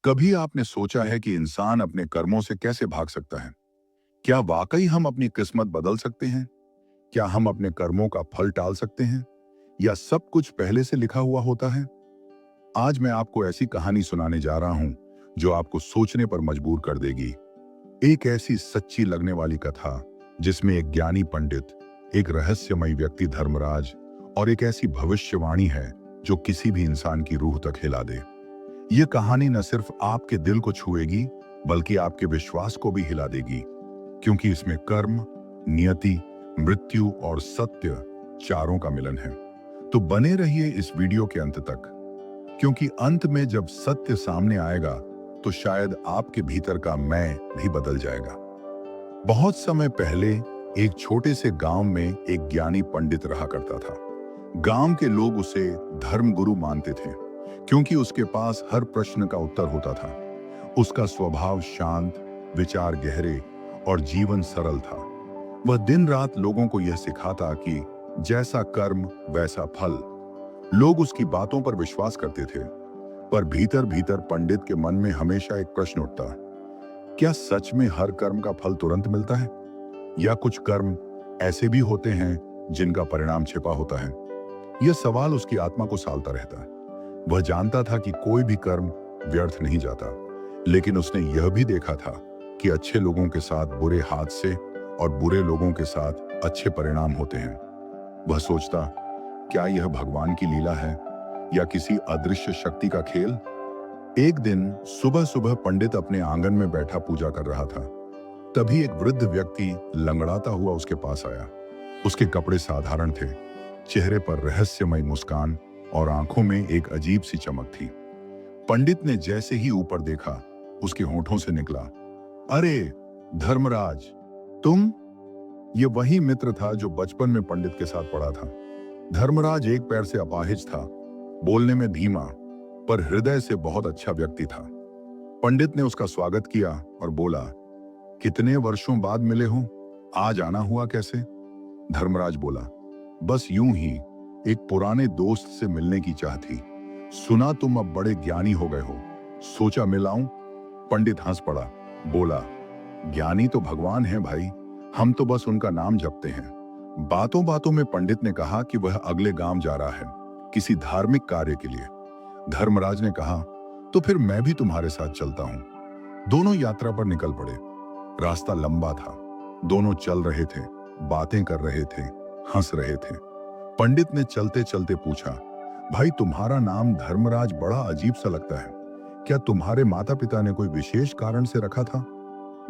कभी आपने सोचा है कि इंसान अपने कर्मों से कैसे भाग सकता है? क्या वाकई हम अपनी किस्मत बदल सकते हैं? क्या हम अपने कर्मों का फल टाल सकते हैं? या सब कुछ पहले से लिखा हुआ होता है? आज मैं आपको ऐसी कहानी सुनाने जा रहा हूं जो आपको सोचने पर मजबूर कर देगी। एक ऐसी सच्ची लगने वाली कथा जिसमें एक ज्ञानी पंडित, एक रहस्यमयी व्यक्ति धर्मराज और एक ऐसी भविष्यवाणी है जो किसी भी इंसान की रूह तक हिला दे। ये कहानी न सिर्फ आपके दिल को छुएगी बल्कि आपके विश्वास को भी हिला देगी, क्योंकि इसमें कर्म, नियति, मृत्यु और सत्य चारों का मिलन है। तो बने रहिए इस वीडियो के अंत तक, क्योंकि अंत में जब सत्य सामने आएगा तो शायद आपके भीतर का मैं भी बदल जाएगा। बहुत समय पहले एक छोटे से गांव में एक ज्ञानी पंडित रहा करता था। गांव के लोग उसे धर्मगुरु मानते थे, क्योंकि उसके पास हर प्रश्न का उत्तर होता था। उसका स्वभाव शांत, विचार गहरे और जीवन सरल था। वह दिन रात लोगों को यह सिखाता कि जैसा कर्म वैसा फल। लोग उसकी बातों पर विश्वास करते थे, पर भीतर भीतर पंडित के मन में हमेशा एक प्रश्न उठता, क्या सच में हर कर्म का फल तुरंत मिलता है, या कुछ कर्म ऐसे भी होते हैं जिनका परिणाम छिपा होता है? यह सवाल उसकी आत्मा को सालता रहता। वह जानता था कि कोई भी कर्म व्यर्थ नहीं जाता, लेकिन उसने यह भी देखा था कि अच्छे लोगों के साथ बुरे हादसे और बुरे लोगों के साथ अच्छे परिणाम होते हैं। वह सोचता, क्या यह भगवान की लीला है या किसी अदृश्य शक्ति का खेल? एक दिन सुबह सुबह पंडित अपने आंगन में बैठा पूजा कर रहा था। तभी एक वृद्ध व्यक्ति लंगड़ाता हुआ उसके पास आया। उसके कपड़े साधारण थे, चेहरे पर रहस्यमय मुस्कान और आंखों में एक अजीब सी चमक थी। पंडित ने जैसे ही ऊपर देखा, उसके होठों से निकला, अरे धर्मराज, तुम? ये वही मित्र था जो बचपन में पंडित के साथ पढ़ा था। धर्मराज एक पैर से अपाहिज था, बोलने में धीमा, पर हृदय से बहुत अच्छा व्यक्ति था। पंडित ने उसका स्वागत किया और बोला, कितने वर्षों बाद मिले हो, आज आना हुआ कैसे? धर्मराज बोला, बस यूं ही, एक पुराने दोस्त से मिलने की चाह थी। सुना तुम अब बड़े ज्ञानी हो गए हो, सोचा मिल आऊं। पंडित हंस पड़ा, बोला, ज्ञानी तो भगवान है भाई, हम तो बस उनका नाम जपते हैं। बातों बातों में पंडित ने कहा कि वह अगले गांव जा रहा है, किसी धार्मिक कार्य के लिए। धर्मराज ने कहा, तो फिर मैं भी तुम्हारे साथ चलता हूं। दोनों यात्रा पर निकल पड़े। रास्ता लंबा था, दोनों चल रहे थे, बातें कर रहे थे, हंस रहे थे। पंडित ने चलते चलते पूछा, भाई तुम्हारा नाम धर्मराज बड़ा अजीब सा लगता है, क्या तुम्हारे माता पिता ने कोई विशेष कारण से रखा था?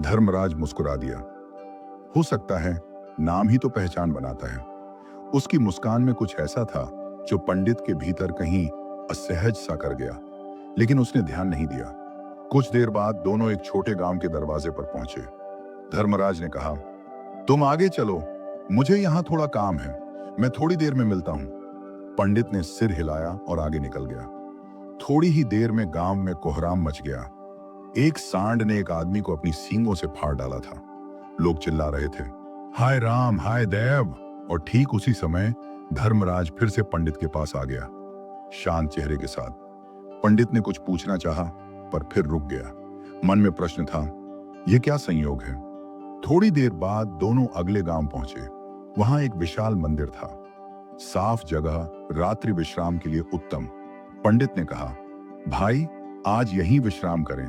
धर्मराज मुस्कुरा दिया, हो सकता है, नाम ही तो पहचान बनाता है। उसकी मुस्कान में कुछ ऐसा था जो पंडित के भीतर कहीं असहज सा कर गया, लेकिन उसने ध्यान नहीं दिया। कुछ देर बाद दोनों एक छोटे गांव के दरवाजे पर पहुंचे। धर्मराज ने कहा, तुम आगे चलो, मुझे यहां थोड़ा काम है, मैं थोड़ी देर में मिलता हूं। पंडित ने सिर हिलाया और आगे निकल गया। थोड़ी ही देर में गांव में कोहराम मच गया। एक सांड ने एक आदमी को अपनी सींगों से फाड़ डाला था। लोग चिल्ला रहे थे, हाय राम, हाय देव। और ठीक उसी समय धर्मराज फिर से पंडित के पास आ गया, शांत चेहरे के साथ। पंडित ने कुछ पूछना चाहा, पर फिर रुक गया। मन में प्रश्न था, यह क्या संयोग है? थोड़ी देर बाद दोनों अगले गांव पहुंचे। वहां एक विशाल मंदिर था, साफ जगह, रात्रि विश्राम के लिए उत्तम। पंडित ने कहा, भाई आज यहीं विश्राम करें,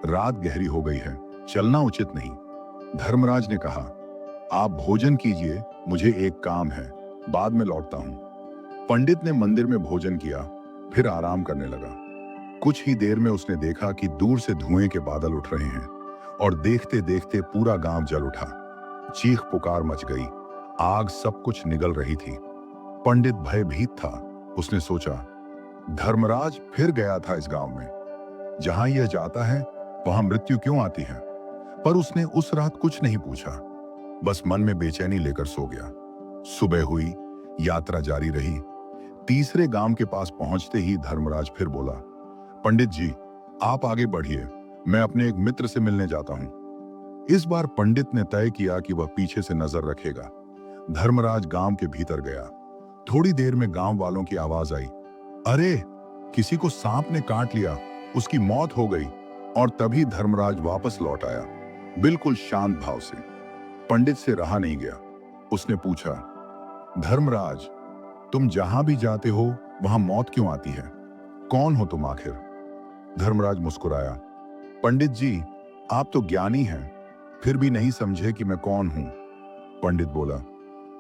रात गहरी हो गई है, चलना उचित नहीं। धर्मराज ने कहा, आप भोजन कीजिए, मुझे एक काम है, बाद में लौटता हूं। पंडित ने मंदिर में भोजन किया, फिर आराम करने लगा। कुछ ही देर में उसने देखा कि दूर से धुएं के बादल उठ रहे हैं, और देखते देखते पूरा गांव जल उठा। चीख पुकार मच गई, आग सब कुछ निगल रही थी। पंडित भयभीत था। उसने सोचा, धर्मराज फिर गया था इस गांव में, जहां यह जाता है वहां मृत्यु क्यों आती है? पर उसने उस रात कुछ नहीं पूछा, बस मन में बेचैनी लेकर सो गया। सुबह हुई, यात्रा जारी रही। तीसरे गांव के पास पहुंचते ही धर्मराज फिर बोला, पंडित जी आप आगे बढ़िए, मैं अपने एक मित्र से मिलने जाता हूं। इस बार पंडित ने तय किया कि वह पीछे से नजर रखेगा। धर्मराज गांव के भीतर गया। थोड़ी देर में गांव वालों की आवाज आई, अरे किसी को सांप ने काट लिया, उसकी मौत हो गई। और तभी धर्मराज वापस लौट आया, बिल्कुल शांत भाव से। पंडित से रहा नहीं गया। उसने पूछा, धर्मराज, तुम जहां भी जाते हो वहां मौत क्यों आती है? कौन हो तुम आखिर? धर्मराज मुस्कुराया, पंडित जी, आप तो ज्ञानी हैं, फिर भी नहीं समझे कि मैं कौन हूं। पंडित बोला,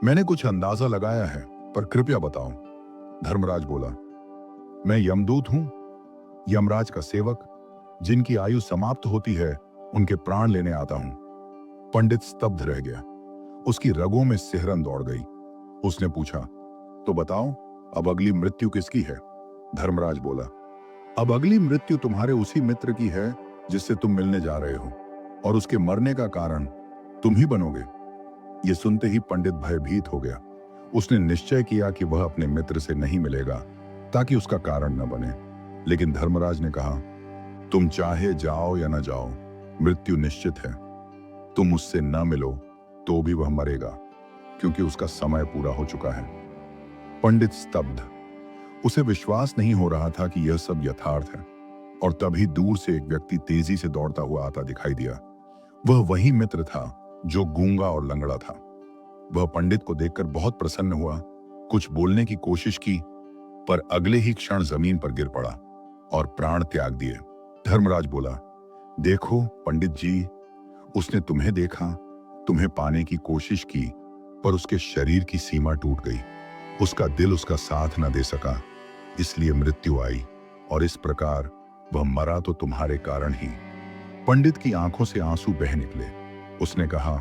मैंने कुछ अंदाजा लगाया है, पर कृपया बताओ। धर्मराज बोला, मैं यमदूत हूं, यमराज का सेवक, जिनकी आयु समाप्त होती है उनके प्राण लेने आता हूं। पंडित स्तब्ध रह गया। उसकी रगों में सिहरन दौड़ गई। उसने पूछा, तो बताओ, अब अगली मृत्यु किसकी है? धर्मराज बोला, अब अगली मृत्यु तुम्हारे उसी मित्र की है जिससे तुम मिलने जा रहे हो, और उसके मरने का कारण तुम ही बनोगे। यह सुनते ही पंडित भयभीत हो गया। उसने निश्चय किया कि वह अपने मित्र से नहीं मिलेगा ताकि उसका कारण न बने। लेकिन धर्मराज ने कहा, तुम चाहे जाओ या न जाओ, मृत्यु निश्चित है। तुम उससे न मिलो तो भी वह मरेगा, क्योंकि उसका समय पूरा हो चुका है। पंडित स्तब्ध। उसे विश्वास नहीं हो रहा था कि यह सब यथार्थ है। और तभी दूर से एक व्यक्ति तेजी से दौड़ता हुआ आता दिखाई दिया। वह वही मित्र था जो गूंगा और लंगड़ा था। वह पंडित को देखकर बहुत प्रसन्न हुआ, कुछ बोलने की कोशिश की, पर अगले ही क्षण जमीन पर गिर पड़ा और प्राण त्याग दिए। धर्मराज बोला, देखो पंडित जी, उसने तुम्हें देखा, तुम्हें पाने की कोशिश की, पर उसके शरीर की सीमा टूट गई। उसका दिल उसका साथ न दे सका, इसलिए मृत्यु आई, और इस प्रकार वह मरा तो तुम्हारे कारण ही। पंडित की आंखों से आंसू बह निकले। उसने कहा,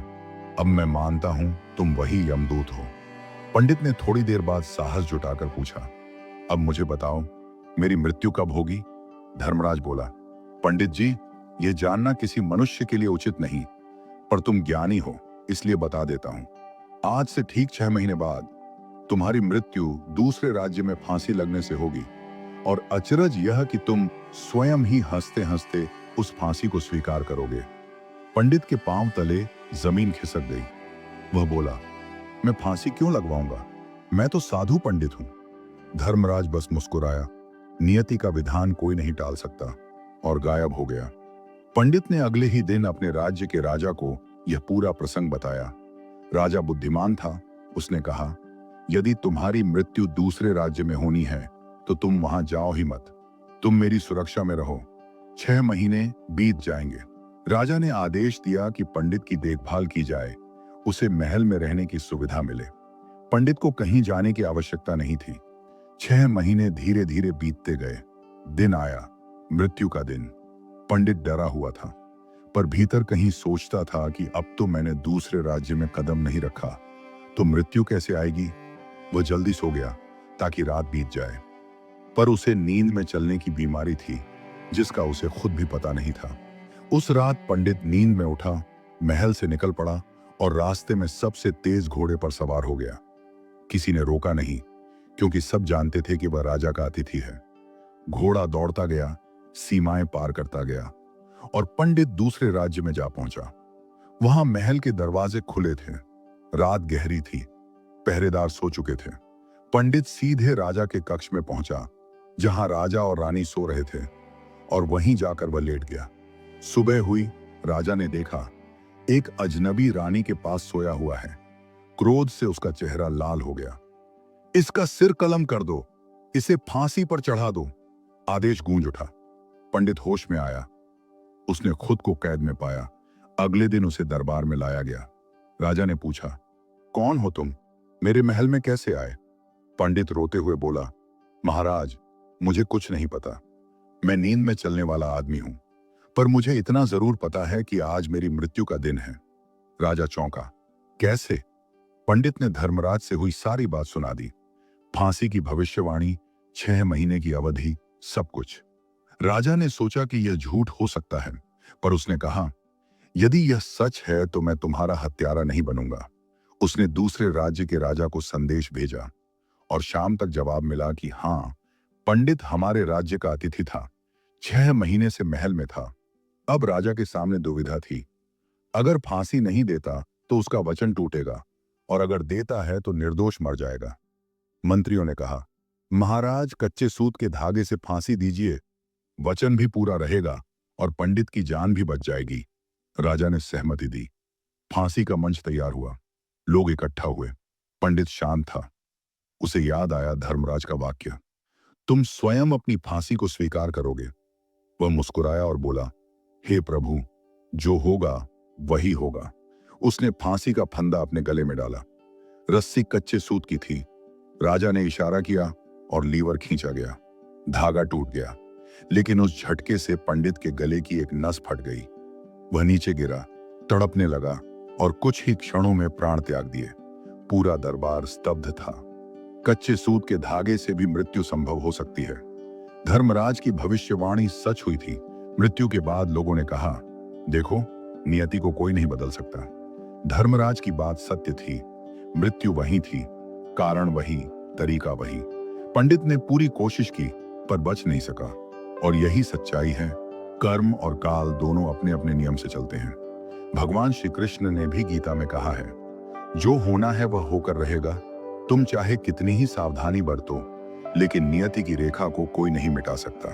अब मैं मानता हूं तुम वही यमदूत हो। पंडित ने थोड़ी देर बाद साहस जुटाकर पूछा, अब मुझे बताओ, मेरी मृत्यु कब होगी? धर्मराज बोला, पंडित जी, यह जानना किसी मनुष्य के लिए उचित नहीं, पर तुम ज्ञानी हो इसलिए बता देता हूं। आज से ठीक 6 महीने बाद तुम्हारी मृत्यु दूसरे राज्य में फांसी लगने से होगी, और अचरज यह कि तुम स्वयं ही हंसते हंसते उस फांसी को स्वीकार करोगे। पंडित के पांव तले जमीन खिसक गई। वह बोला, मैं फांसी क्यों लगवाऊंगा? मैं तो साधु पंडित हूं। धर्मराज बस मुस्कुराया। नियति का विधान कोई नहीं टाल सकता, और गायब हो गया। पंडित ने अगले ही दिन अपने राज्य के राजा को यह पूरा प्रसंग बताया। राजा बुद्धिमान था। उसने कहा, यदि तुम्हारी मृत्यु दूसरे राज्य में होनी है तो तुम वहां जाओ ही मत। तुम मेरी सुरक्षा में रहो। 6 महीने बीत जाएंगे। राजा ने आदेश दिया कि पंडित की देखभाल की जाए, उसे महल में रहने की सुविधा मिले। पंडित को कहीं जाने की आवश्यकता नहीं थी। 6 महीने धीरे धीरे बीतते गए। दिन आया, मृत्यु का दिन। पंडित डरा हुआ था, पर भीतर कहीं सोचता था कि अब तो मैंने दूसरे राज्य में कदम नहीं रखा तो मृत्यु कैसे आएगी। वह जल्दी सो गया ताकि रात बीत जाए, पर उसे नींद में चलने की बीमारी थी जिसका उसे खुद भी पता नहीं था। उस रात पंडित नींद में उठा, महल से निकल पड़ा और रास्ते में सबसे तेज घोड़े पर सवार हो गया। किसी ने रोका नहीं, क्योंकि सब जानते थे कि वह राजा का अतिथि है। घोड़ा दौड़ता गया, सीमाएं पार करता गया, और पंडित दूसरे राज्य में जा पहुंचा। वहां महल के दरवाजे खुले थे। रात गहरी थी, पहरेदार सो चुके थे। पंडित सीधे राजा के कक्ष में पहुंचा, जहां राजा और रानी सो रहे थे, और वहीं जाकर वह लेट गया। सुबह हुई। राजा ने देखा, एक अजनबी रानी के पास सोया हुआ है। क्रोध से उसका चेहरा लाल हो गया। इसका सिर कलम कर दो, इसे फांसी पर चढ़ा दो, आदेश गूंज उठा। पंडित होश में आया। उसने खुद को कैद में पाया। अगले दिन उसे दरबार में लाया गया। राजा ने पूछा, कौन हो तुम? मेरे महल में कैसे आए? पंडित रोते हुए बोला, महाराज, मुझे कुछ नहीं पता। मैं नींद में चलने वाला आदमी हूं, पर मुझे इतना जरूर पता है कि आज मेरी मृत्यु का दिन है। राजा चौंका। कैसे? पंडित ने धर्मराज से हुई सारी बात सुना दी। फांसी की भविष्यवाणी, 6 महीने की अवधि, सब कुछ। राजा ने सोचा कि यह झूठ हो सकता है, पर उसने कहा, यदि यह सच है तो मैं तुम्हारा हत्यारा नहीं बनूंगा। उसने दूसरे राज्य के राजा को संदेश भेजा, और शाम तक जवाब मिला कि हाँ, पंडित हमारे राज्य का अतिथि था, 6 महीने से महल में था। अब राजा के सामने दुविधा थी। अगर फांसी नहीं देता तो उसका वचन टूटेगा, और अगर देता है तो निर्दोष मर जाएगा। मंत्रियों ने कहा, महाराज, कच्चे सूत के धागे से फांसी दीजिए, वचन भी पूरा रहेगा और पंडित की जान भी बच जाएगी। राजा ने सहमति दी। फांसी का मंच तैयार हुआ। लोग इकट्ठा हुए। पंडित शांत था। उसे याद आया धर्मराज का वाक्य, तुम स्वयं अपनी फांसी को स्वीकार करोगे। वह मुस्कुराया और बोला, हे प्रभु, जो होगा वही होगा। उसने फांसी का फंदा अपने गले में डाला। रस्सी कच्चे सूत की थी। राजा ने इशारा किया और लीवर खींचा गया। धागा टूट गया, लेकिन उस झटके से पंडित के गले की एक नस फट गई। वह नीचे गिरा, तड़पने लगा और कुछ ही क्षणों में प्राण त्याग दिए। पूरा दरबार स्तब्ध था। कच्चे सूत के धागे से भी मृत्यु संभव हो सकती है। धर्मराज की भविष्यवाणी सच हुई थी। मृत्यु के बाद लोगों ने कहा, देखो, नियति को कोई नहीं बदल सकता। धर्मराज की बात सत्य थी। मृत्यु वही थी, कारण वही, तरीका वही। पंडित ने पूरी कोशिश की पर बच नहीं सका। और यही सच्चाई है। कर्म और काल दोनों अपने अपने नियम से चलते हैं। भगवान श्री कृष्ण ने भी गीता में कहा है, जो होना है वह होकर रहेगा। तुम चाहे कितनी ही सावधानी बरतो, लेकिन नियति की रेखा को कोई नहीं मिटा सकता।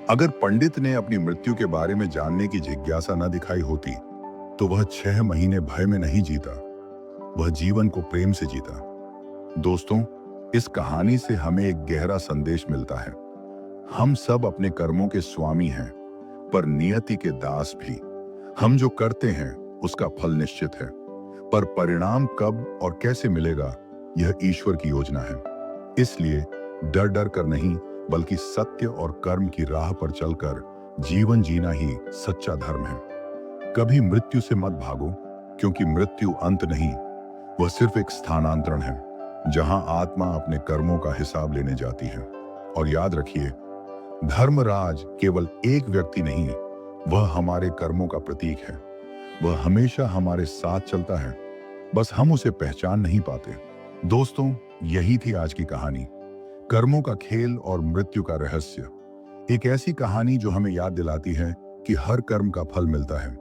अगर पंडित ने अपनी मृत्यु के बारे में जानने की जिज्ञासा न दिखाई होती तो वह 6 महीने भय में नहीं जीता, वह जीवन को प्रेम से जीता। दोस्तों, इस कहानी से हमें एक गहरा संदेश मिलता है। हम सब अपने कर्मों के स्वामी हैं, पर नियति के दास भी। हम जो करते हैं उसका फल निश्चित है, पर परिणाम कब और कैसे मिलेगा यह ईश्वर की योजना है। इसलिए डर डर कर नहीं, बल्कि सत्य और कर्म की राह पर चलकर जीवन जीना ही सच्चा धर्म है। कभी मृत्यु से मत भागो, क्योंकि मृत्यु अंत नहीं, वह सिर्फ एक स्थानांतरण है, जहां आत्मा अपने कर्मों का हिसाब लेने जाती है। और याद रखिए, धर्मराज केवल एक व्यक्ति नहीं, वह हमारे कर्मों का प्रतीक है। वह हमेशा हमारे साथ चलता है, बस हम उसे पहचान नहीं पाते। दोस्तों, यही थी आज की कहानी, कर्मों का खेल और मृत्यु का रहस्य। एक ऐसी कहानी जो हमें याद दिलाती है कि हर कर्म का फल मिलता है,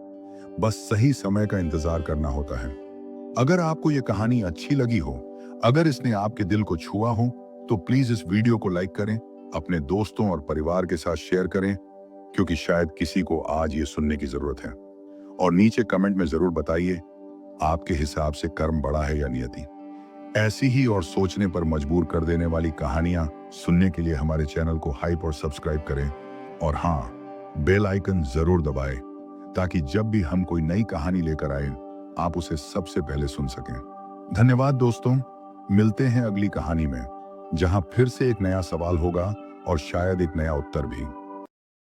बस सही समय का इंतजार करना होता है। अगर आपको यह कहानी अच्छी लगी हो, अगर इसने आपके दिल को छुआ हो, तो प्लीज इस वीडियो को लाइक करें, अपने दोस्तों और परिवार के साथ शेयर करें, क्योंकि शायद किसी को आज ये सुनने की जरूरत है। और नीचे कमेंट में जरूर बताइए, आपके हिसाब से कर्म बड़ा है या नियति। ऐसी ही और सोचने पर मजबूर कर देने वाली कहानियां सुनने के लिए हमारे चैनल को हाइप और सब्सक्राइब करें। और हाँ, बेल आइकन जरूर दबाएं, ताकि जब भी हम कोई नई कहानी लेकर आए, आप उसे सबसे पहले सुन सकें। धन्यवाद दोस्तों, मिलते हैं अगली कहानी में, जहां फिर से एक नया सवाल होगा और शायद एक नया उत्तर भी।